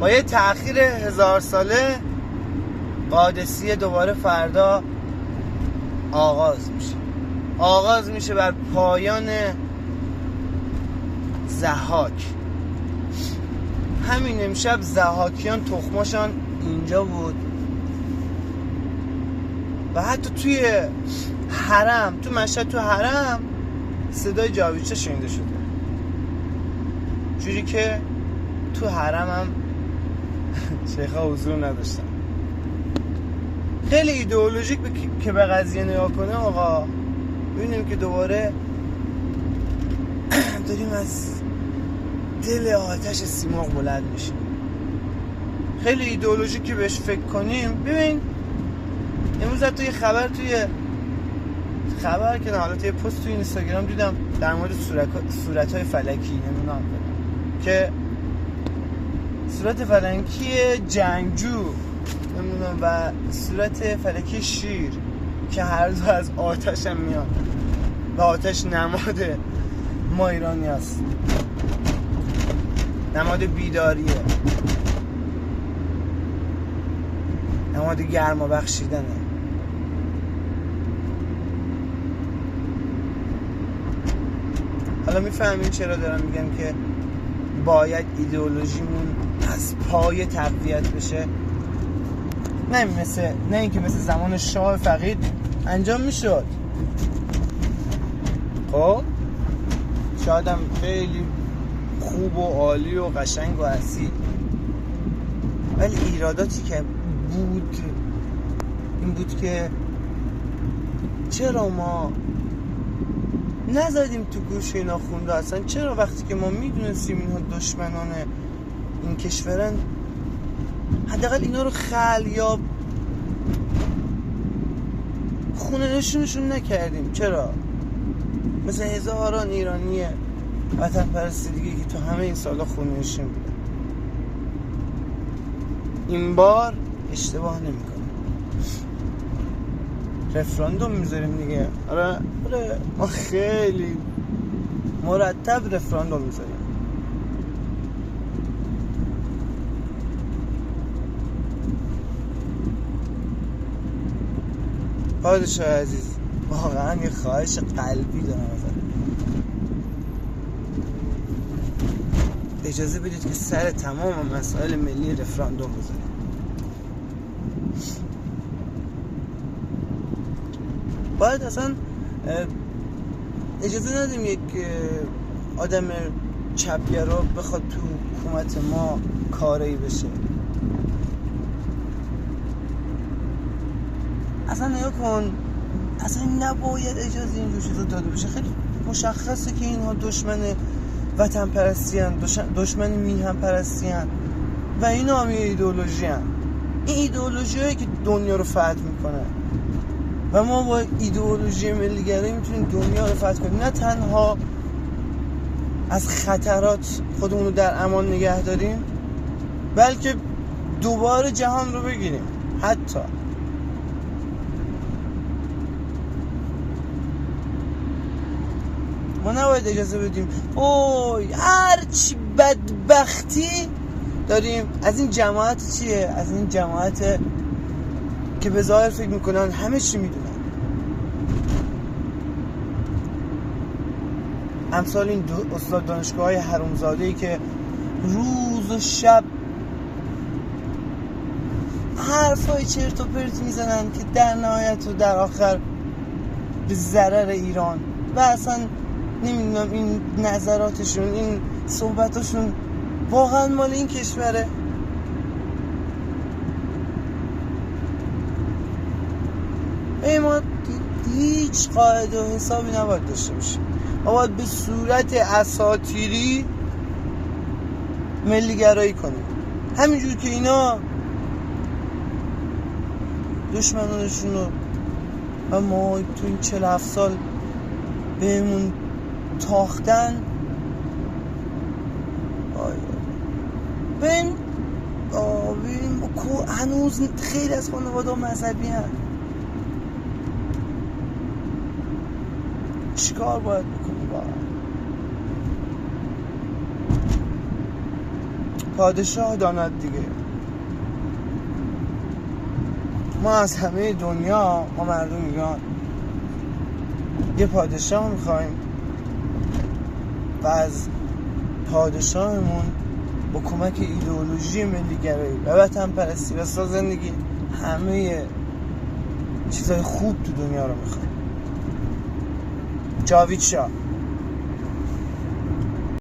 با یه تأخیر 1000 ساله قادسیه دوباره فردا آغاز میشه بر پایان ضحاک. همین امشب ضحاکیان تخماشان اینجا بود و حتی توی حرم، تو مشهد، تو حرم صدای جاویدچه شنیده شده، جوری که تو حرم هم شیخا حضور نداشتن. خیلی ایدئولوژیک که به قضیه نگاه کنه آقا، ببینیم که دوباره داریم از دل آتش سیمرغ بلند میشیم. خیلی ایدئولوژیک که بهش فکر کنیم. ببین امروز حتی یه خبر که حالت یه پست توی اینستاگرام دیدم در مورد صورت‌های فلکی، نمیدونم که صورت فلکی جنگجو نمیدونم و صورت فلکی شیر که هر دو از آتش هم میاد و آتش نماد ما ایرانی هست، نماد بیداریه، نماد گرما بخشیدنه. حالا میفهمین چرا دارم میگم که باید ایدئولوژیمون از پای تقویت بشه. نه اینکه مثل زمان شاه فقید انجام میشد. خب شاید هم خیلی خوب و عالی و قشنگ و اصیل، ولی ایراداتی که بود این بود که چرا ما نزدیم تو گوش اینا خونده اصلا؟ چرا وقتی که ما میدونستیم اینها دشمنان این کشورن حداقل اینا رو خل یا خونه نشونشون نکردیم؟ چرا؟ مثل هزاران ایرانی وطن پرست دیگه که تو همه این سالا خونه نشون بودن. این بار اشتباه نمی‌کنه، رفراندوم میذاریم دیگه. آره ما خیلی مرتب رفراندوم میذاریم. پادشاه عزیز واقعا یه خواهش قلبی دارم ازت، اجازه بدید که سر تمام مسائل ملی رفراندوم بذاریم. باید اصلا اجازه ندیم یک آدم چپگرا بخواد تو حکومت ما کاری بشه. اصلا نگاه کن، اصلا نباید اجازه اینجور چیزا داده بشه. خیلی مشخصه که اینها دشمن وطن پرستی هن، دشمن میهن پرستی هن و اینا هم ایدئولوژی هن. این ایدئولوژی هایی که دنیا رو فتح میکنه و ما با ایدئولوژی ملیگرایی میتونیم دنیا رو فتح کنیم. نه تنها از خطرات خودمون رو در امان نگه داریم، بلکه دوباره جهان رو بگیریم. حتی ما نباید اجازه بدیم هرچی بدبختی داریم از این جماعت چیه؟ از این جماعت که به ظاهر فکر میکنن همه چی میدونن. امثال این استاد دانشگاه های حرومزاده‌ای که روز و شب حرفای چرت و پرت میزنن که در نهایت و در آخر به ضرر ایران و اصلا نمیدونم این نظراتشون، این صحبتاشون واقعا مال این کشوره. ما هیچ قاعده و حسابی نباید داشته باشیم. ما باید به صورت اساطیری ملیگرایی کنیم، همینجور که اینا دشمنانشون رو و ما تو این 47 سال بهمون تاختن. ببین هنوز خیلی از خانواده مذهبی هست. چیکار باید بکنیم واقعا؟ پادشاه داند دیگه. ما از همه دنیا، ما مردم ایران یه پادشاه میخوایم و از پادشاهمون با کمک ایدئولوژی ملیگرایی و وطن پرستی و زندگی همه چیزای خوب تو دنیا رو میخوایم. جاوید شاه